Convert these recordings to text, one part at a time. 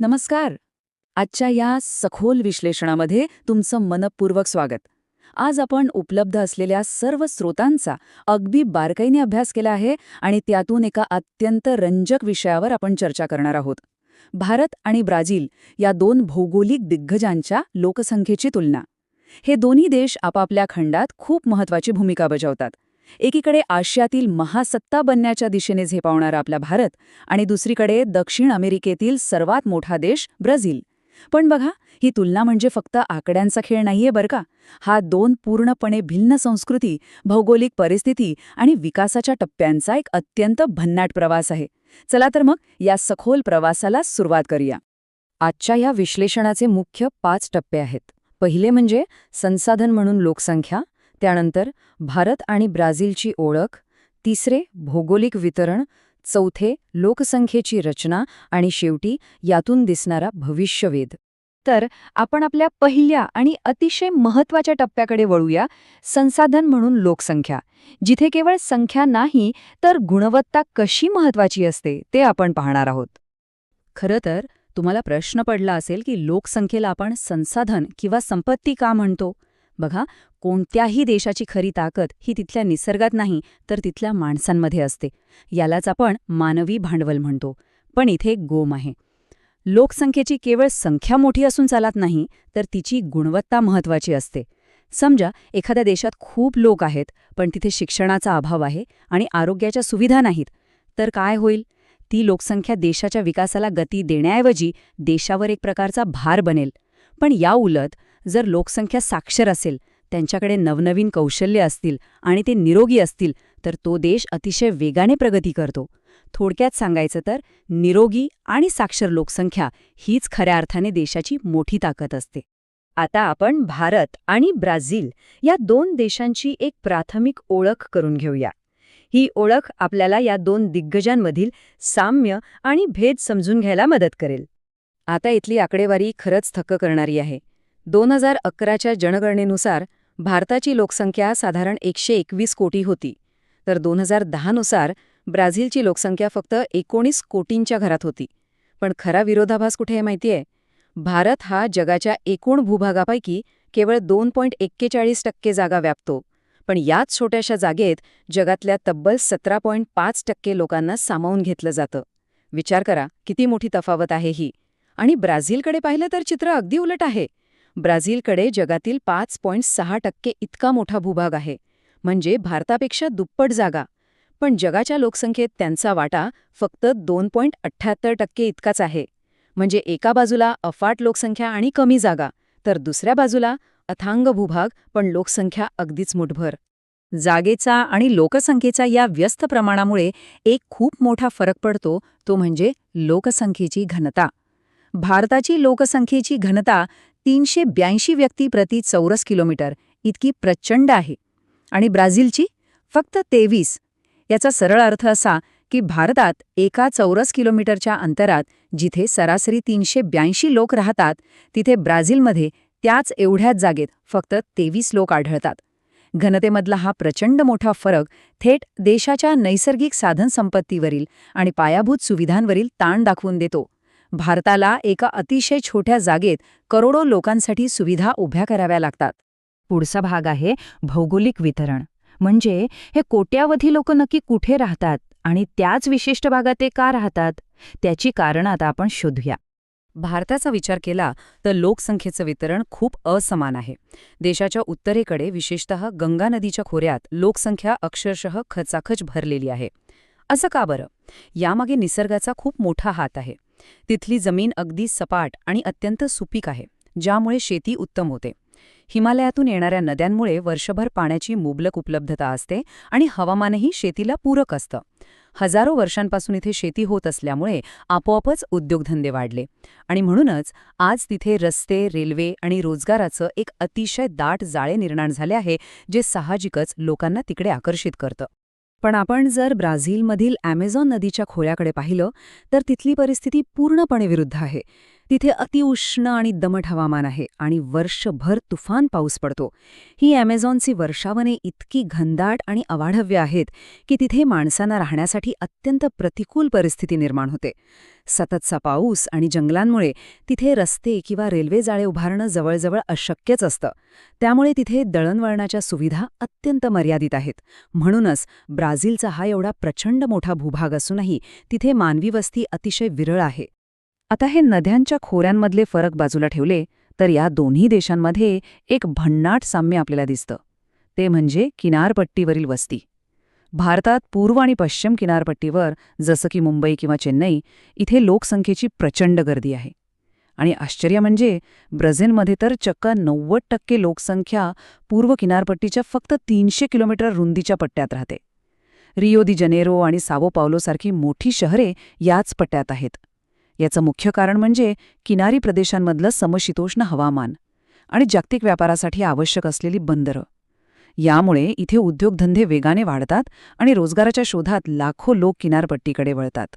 नमस्कार. आजच्या या सखोल विश्लेषणामध्ये तुमचं मनःपूर्वक स्वागत. आज आपण उपलब्ध असलेल्या सर्व स्रोतांचा अगदी बारकाईने अभ्यास केला आहे आणि त्यातून एका अत्यंत रंजक विषयावर आपण चर्चा करणार आहोत. भारत आणि ब्राझील या दोन भौगोलिक दिग्गजांच्या लोकसंख्येची तुलना. हे दोन्ही देश आपापल्या खंडात खूप महत्त्वाची भूमिका बजावतात. एकीकडे आशियातील महासत्ता बनण्याच्या दिशेने झेपावणारा आपला भारत आणि दुसरीकडे दक्षिण अमेरिकेतील सर्वात मोठा देश ब्राझील. पण बघा, ही तुलना म्हणजे फक्त आकड्यांचा खेळ नाहीये बरं का. हा दोन पूर्णपणे भिन्न संस्कृती, भौगोलिक परिस्थिती आणि विकासाच्या टप्प्यांचा एक अत्यंत भन्नाट प्रवास आहे. चला तर मग या सखोल प्रवासाला सुरुवात करूया. आजच्या या विश्लेषणाचे मुख्य 5 टप्पे आहेत. पहिले म्हणजे संसाधन म्हणून लोकसंख्या, त्यानंतर भारत आणि ब्राझीलची ओळख, तिसरे भौगोलिक वितरण, चौथे लोकसंख्येची रचना आणि शेवटी यातून दिसणारा भविष्यवेध. तर आपण आपल्या पहिल्या आणि अतिशय महत्त्वाच्या टप्प्याकडे वळूया, संसाधन म्हणून लोकसंख्या, जिथे केवळ संख्या नाही तर गुणवत्ता कशी महत्त्वाची असते ते आपण पाहणार आहोत. खरं तर तुम्हाला प्रश्न पडला असेल की लोकसंख्येला आपण संसाधन किंवा संपत्ती का म्हणतो. बघा, कोणत्याही देशाची खरी ताकद ही तिथल्या निसर्गात नाही तर तिथल्या माणसांमध्ये असते. यालाच आपण मानवी भांडवल म्हणतो. पण इथे एक गोम आहे. लोकसंख्येची केवळ संख्या मोठी असून चालत नाही तर तिची गुणवत्ता महत्त्वाची असते. समजा एखाद्या देशात खूप लोक आहेत पण तिथे शिक्षणाचा अभाव आहे आणि आरोग्याच्या सुविधा नाहीत, तर काय होईल? ती लोकसंख्या देशाच्या विकासाला गती देण्याऐवजी देशावर एक प्रकारचा भार बनेल. पण या उलट जर लोकसंख्या साक्षर असेल, त्यांच्याकडे नवनवीन कौशल्य असतील आणि ते निरोगी असतील तर तो देश अतिशय वेगाने प्रगती करतो. थोडक्यात सांगायचं तर निरोगी आणि साक्षर लोकसंख्या हीच खऱ्या अर्थाने देशाची मोठी ताकद असते. आता आपण भारत आणि ब्राझील या दोन देशांची एक प्राथमिक ओळख करून घेऊया. ही ओळख आपल्याला या दोन दिग्गजांमधील साम्य आणि भेद समजून घ्यायला मदत करेल. आता इथली आकडेवारी खरंच थक्क करणारी आहे. 2011च्या जनगणनेनुसार भारताची लोकसंख्या साधारण 121 कोटी होती, तर 2010 नुसार ब्राझीलची लोकसंख्या फक्त 19 कोटींच्या घरात होती. पण खरा विरोधाभास कुठे आहे माहितीये? भारत हा जगाच्या एकूण भूभागापैकी केवळ 2.41% जागा व्यापतो. पण याच छोट्याशा जागेत जगातल्या तब्बल 17.5% लोकांना सामावून घेतलं जातं. विचार करा किती मोठी तफावत आहे ही. आणि ब्राझीलकडे पाहिलं तर चित्र अगदी उलट आहे. ब्राझीलकडे जगातील 5.6% इतका मोठा भूभाग आहे, म्हणजे भारतापेक्षा दुप्पट जागा. पण जगाच्या लोकसंख्येत त्यांचा वाटा फक्त 2.78% इतकाच आहे. म्हणजे एका बाजूला अफाट लोकसंख्या आणि कमी जागा, तर दुसऱ्या बाजूला अथांग भूभाग पण लोकसंख्या अगदीच मुठभर. जागेचा आणि लोकसंख्येचा या व्यस्त प्रमाणामुळे एक खूप मोठा फरक पडतो, तो म्हणजे लोकसंख्येची घनता. भारताची लोकसंख्येची घनता 382 व्यक्ती प्रति चौरस किलोमीटर इतकी प्रचंड आहे आणि ब्राझीलची फक्त 23. याचा सरळ अर्थ असा की भारतात एका चौरस किलोमीटरच्या अंतरात जिथे सरासरी 382 लोक राहतात, तिथे ब्राझीलमध्ये त्याच एवढ्याच जागेत फक्त 23 लोक आढळतात. घनतेमधला हा प्रचंड मोठा फरक थेट देशाच्या नैसर्गिक साधनसंपत्तीवरील आणि पायाभूत सुविधांवरील ताण दाखवून देतो. भारताला एका अतिशय छोट्या जागेत करोडो लोकांसाठी सुविधा उभ्या कराव्या लागतात. पुढचा भाग आहे भौगोलिक वितरण. म्हणजे हे कोट्यावधी लोक नक्की कुठे राहतात आणि त्याच विशिष्ट भागात ते का राहतात, त्याची कारणं आता आपण शोधूया. भारताचा विचार केला तर लोकसंख्येचं वितरण खूप असमान आहे. देशाच्या उत्तरेकडे विशेषतः गंगा नदीच्या खोऱ्यात लोकसंख्या अक्षरशः खचाखच भरलेली आहे. असं का बरं? यामागे निसर्गाचा खूप मोठा हात आहे. तिथली जमीन अगदी सपाट आणि अत्यंत सुपीक आहे, ज्यामुळे शेती उत्तम होते. हिमालयातून येणाऱ्या नद्यांमुळे वर्षभर पाण्याची मुबलक उपलब्धता असते आणि हवामानही शेतीला पूरक असतं. हजारो वर्षांपासून इथे शेती होत असल्यामुळे आपोआपच उद्योगधंदे वाढले आणि म्हणूनच आज तिथे रस्ते, रेल्वे आणि रोजगाराचं एक अतिशय दाट जाळे निर्माण झाले आहे, जे साहजिकच लोकांना तिकडे आकर्षित करतं. पण आपण जर ब्राझीलमधील ॲमेझॉन नदीच्या खोऱ्याकडे पाहिलं तर तिथली परिस्थिती पूर्णपणे विरुद्ध आहे. तिथे अतिउष्ण आणि दमट हवामान आहे आणि वर्षभर तुफान पाऊस पडतो. ही ॲमेझॉनची वर्षावने इतकी घनदाट आणि अवाढव्य आहेत की तिथे माणसांना राहण्यासाठी अत्यंत प्रतिकूल परिस्थिती निर्माण होते. सततचा पाऊस आणि जंगलांमुळे तिथे रस्ते किंवा रेल्वे जाळे उभारणं जवळजवळ अशक्यच असतं. त्यामुळे तिथे दळणवळणाच्या सुविधा अत्यंत मर्यादित आहेत. म्हणूनच ब्राझीलचा हा एवढा प्रचंड मोठा भूभाग असूनही तिथे मानवी वस्ती अतिशय विरळ आहे. आता हे नद्यांच्या खोऱ्यांमधले फरक बाजूला ठेवले तर या दोन्ही देशांमध्ये एक भन्नाट साम्य आपल्याला दिसतं. ते म्हणजे किनारपट्टीवरील वस्ती. भारतात पूर्व आणि पश्चिम किनारपट्टीवर जसं की मुंबई किंवा चेन्नई इथे लोकसंख्येची प्रचंड गर्दी आहे. आणि आश्चर्य म्हणजे ब्राझीलमध्ये तर चक्क 90% लोकसंख्या पूर्व किनारपट्टीच्या फक्त 300 किलोमीटर रुंदीच्या पट्ट्यात राहते. रियो दी जनेरो आणि सावो पावलोसारखी मोठी शहरे याच पट्ट्यात आहेत. याचं मुख्य कारण म्हणजे किनारी प्रदेशांमधलं समशीतोष्ण हवामान आणि जागतिक व्यापारासाठी आवश्यक असलेली बंदरं. यामुळे इथे उद्योगधंदे वेगाने वाढतात आणि रोजगाराच्या शोधात लाखो लोक किनारपट्टीकडे वळतात.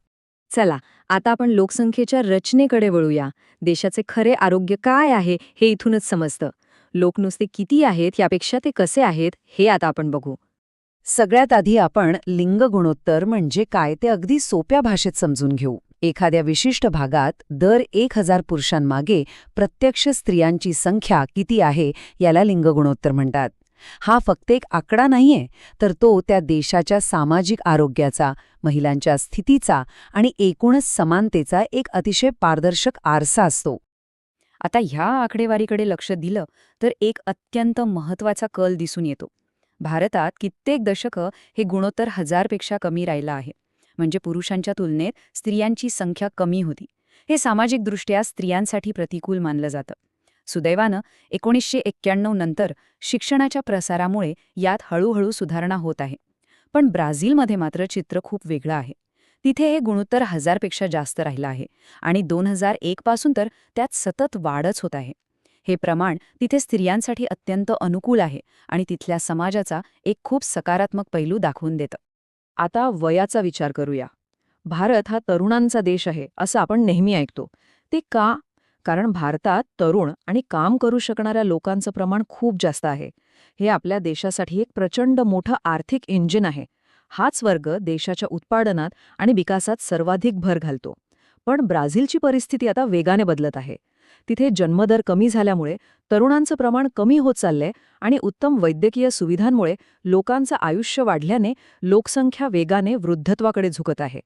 चला, आता आपण लोकसंख्येच्या रचनेकडे वळूया. देशाचे खरे आरोग्य काय आहे हे इथूनच समजतं. लोक नुसते किती आहेत यापेक्षा ते कसे आहेत हे आता आपण बघू. सगळ्यात आधी आपण लिंग गुणोत्तर म्हणजे काय ते अगदी सोप्या भाषेत समजून घेऊ. एखाद्या विशिष्ट भागात दर 1000 पुरुषांमागे प्रत्यक्ष स्त्रियांची संख्या किती आहे याला लिंग गुणोत्तर म्हणतात. हा फक्त एक आकडा नाहीये, तर तो त्या देशाच्या सामाजिक आरोग्याचा, महिलांच्या स्थितीचा आणि एकूणच समानतेचा एक अतिशय पारदर्शक आरसा असतो. आता ह्या आकडेवारीकडे लक्ष दिलं तर एक अत्यंत महत्त्वाचा कल दिसून येतो. भारतात कित्येक दशकं हे गुणोत्तर 1000पेक्षा कमी राहिलं आहे. म्हणजे पुरुषांच्या तुलनेत स्त्रियांची संख्या कमी होती. हे सामाजिकदृष्ट्या स्त्रियांसाठी प्रतिकूल मानलं जातं. सुदैवानं 1991 नंतर शिक्षणाच्या प्रसारामुळे यात हळूहळू सुधारणा होत आहे. पण ब्राझीलमध्ये मात्र चित्र खूप वेगळं आहे. तिथे हे गुणोत्तर 1000पेक्षा जास्त राहिलं आहे आणि 2001 पासून तर त्यात सतत वाढच होत आहे. हे प्रमाण तिथे स्त्रियांसाठी अत्यंत अनुकूल आहे आणि तिथल्या समाजाचा एक खूप सकारात्मक पैलू दाखवून देतं. आता वयाचा विचार करूया. भारत हा तरुणांचा देश आहे असं आपण नेहमी ऐकतो. ते का? कारण भारतात तरुण आणि काम करू शकणाऱ्या लोकांचं प्रमाण खूप जास्त आहे. हे आपल्या देशासाठी एक प्रचंड मोठं आर्थिक इंजिन आहे. हाच वर्ग देशाच्या उत्पादनात आणि विकासात सर्वाधिक भर घालतो. पण ब्राझीलची परिस्थिती आता वेगाने बदलत आहे. तिथे जन्मदर कमी झाल्यामुळे तरुणांचं प्रमाण कमी होत चाललंय आणि उत्तम वैद्यकीय सुविधांमुळे लोकांचं आयुष्य वाढल्याने लोकसंख्या वेगाने वृद्धत्वाकडे झुकत आहे.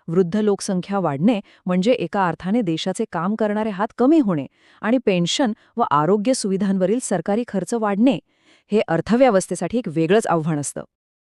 वृद्ध लोकसंख्या वाढणे म्हणजे एका अर्थाने देशाचे काम करणारे हात कमी होणे आणि पेन्शन व आरोग्य सुविधांवरील सरकारी खर्च वाढणे. हे अर्थव्यवस्थेसाठी एक वेगळंच आव्हान असतं.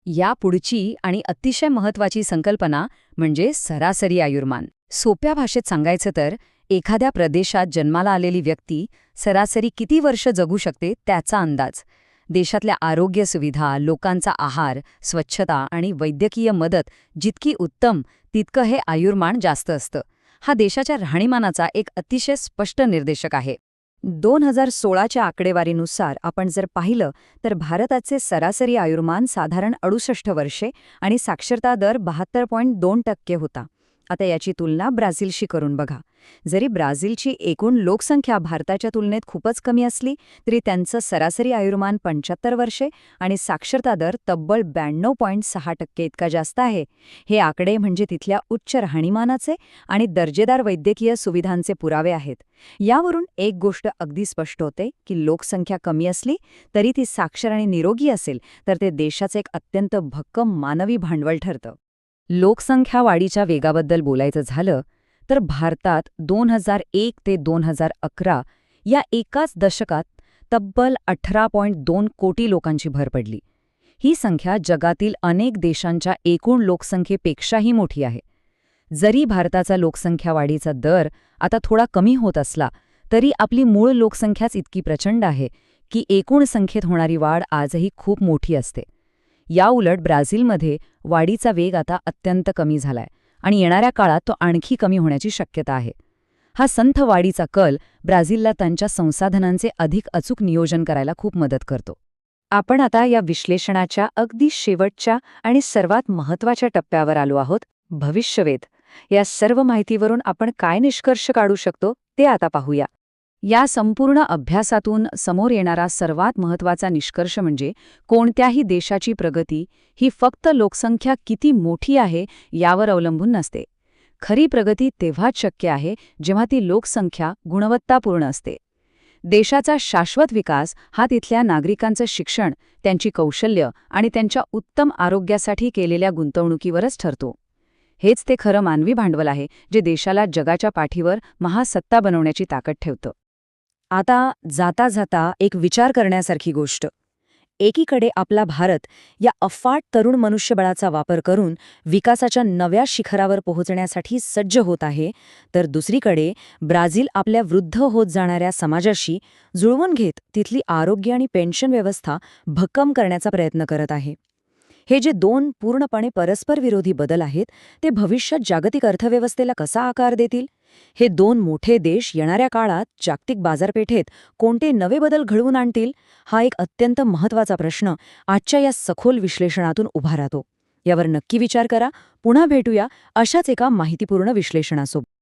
या पुढची आणि अतिशय महत्त्वाची संकल्पना म्हणजे सरासरी आयुर्मान. सोप्या भाषेत सांगायचं तर एखाद्या प्रदेशात जन्माला आलेली व्यक्ती सरासरी किती वर्ष जगू शकते त्याचा अंदाज. देशातल्या आरोग्य सुविधा, लोकांचा आहार, स्वच्छता आणि वैद्यकीय मदत जितकी उत्तम तितकं हे आयुर्मान जास्त असतं. हा देशाच्या राहणीमानाचा एक अतिशय स्पष्ट निर्देशक आहे. 2016च्या आकडेवारीनुसार आपण जर पाहिलं तर भारताचे सरासरी आयुर्मान साधारण 68 वर्षे आणि साक्षरता दर 72.2% होता. आता याची तुलना ब्राझीलशी करून बघा. जरी ब्राझीलची एकूण लोकसंख्या भारताच्या तुलनेत खूपच कमी असली तरी त्यांचं सरासरी आयुर्मान 75 वर्षे आणि साक्षरता दर तब्बल 92.6% इतका जास्त आहे. हे आकडे म्हणजे तिथल्या उच्च राहणीमानाचे आणि दर्जेदार वैद्यकीय सुविधांचे पुरावे आहेत. यावरून एक गोष्ट अगदी स्पष्ट होते की लोकसंख्या कमी असली तरी ती साक्षर आणि निरोगी असेल तर ते देशाचे एक अत्यंत भक्कम मानवी भांडवल ठरतं. लोकसंख्या वाढीच्या वेगाबद्दल बोलायचं झालं तर भारतात 2001 ते 2011 या एकाच दशकात तब्बल 18.2 कोटी लोकांची भर पडली. ही संख्या जगातील अनेक देशांच्या एकूण लोकसंख्येपेक्षाही मोठी आहे. जरी भारताचा लोकसंख्या वाढीचा दर आता थोडा कमी होत असला तरी आपली मूळ लोकसंख्याच इतकी प्रचंड आहे की एकूण संख्येत होणारी वाढ आजही खूप मोठी असते. याउलट ब्राझीलमध्ये वाढीचा वेग आता अत्यंत कमी झालाय आणि येणाऱ्या काळात तो आणखी कमी होण्याची शक्यता आहे. हा संथ वाढीचा कल ब्राझीलला त्यांच्या संसाधनांचे अधिक अचूक नियोजन करायला खूप मदत करतो. आपण आता या विश्लेषणाच्या अगदी शेवटच्या आणि सर्वात महत्त्वाच्या टप्प्यावर आलो आहोत, भविष्यवेध. या सर्व माहितीवरून आपण काय निष्कर्ष काढू शकतो ते आता पाहूया. या संपूर्ण अभ्यासातून समोर येणारा सर्वात महत्त्वाचा निष्कर्ष म्हणजे कोणत्याही देशाची प्रगती ही फक्त लोकसंख्या किती मोठी आहे यावर अवलंबून नसते. खरी प्रगती तेव्हाच शक्य आहे जेव्हा ती लोकसंख्या गुणवत्तापूर्ण असते. देशाचा शाश्वत विकास हा तिथल्या नागरिकांचं शिक्षण, त्यांची कौशल्य आणि त्यांच्या उत्तम आरोग्यासाठी केलेल्या गुंतवणुकीवरच ठरतो. हेच ते खरं मानवी भांडवल आहे जे देशाला जगाच्या पाठीवर महासत्ता बनवण्याची ताकद ठेवतं. आता जाता जाता एक विचार करण्यासारखी गोष्ट. एकीकडे आपला भारत या अफाट तरुण मनुष्यबळाचा वापर करून विकासाच्या नव्या शिखरावर पोहोचण्यासाठी सज्ज होत आहे, तर दुसरीकडे ब्राझील आपल्या वृद्ध होत जाणाऱ्या समाजाशी जुळवून घेत तिथली आरोग्य आणि पेन्शन व्यवस्था भक्कम करण्याचा प्रयत्न करत आहे. हे जे दोन पूर्णपणे परस्पर विरोधी बदल आहेत, ते भविष्यात जागतिक अर्थव्यवस्थेला कसा आकार देतील? हे दोन मोठे देश येणाऱ्या काळात जागतिक बाजारपेठेत कोणते नवे बदल घडवून आणतील? हा एक अत्यंत महत्त्वाचा प्रश्न आजच्या या सखोल विश्लेषणातून उभा राहतो. यावर नक्की विचार करा. पुन्हा भेटूया अशाच एका माहितीपूर्ण विश्लेषणासोबत.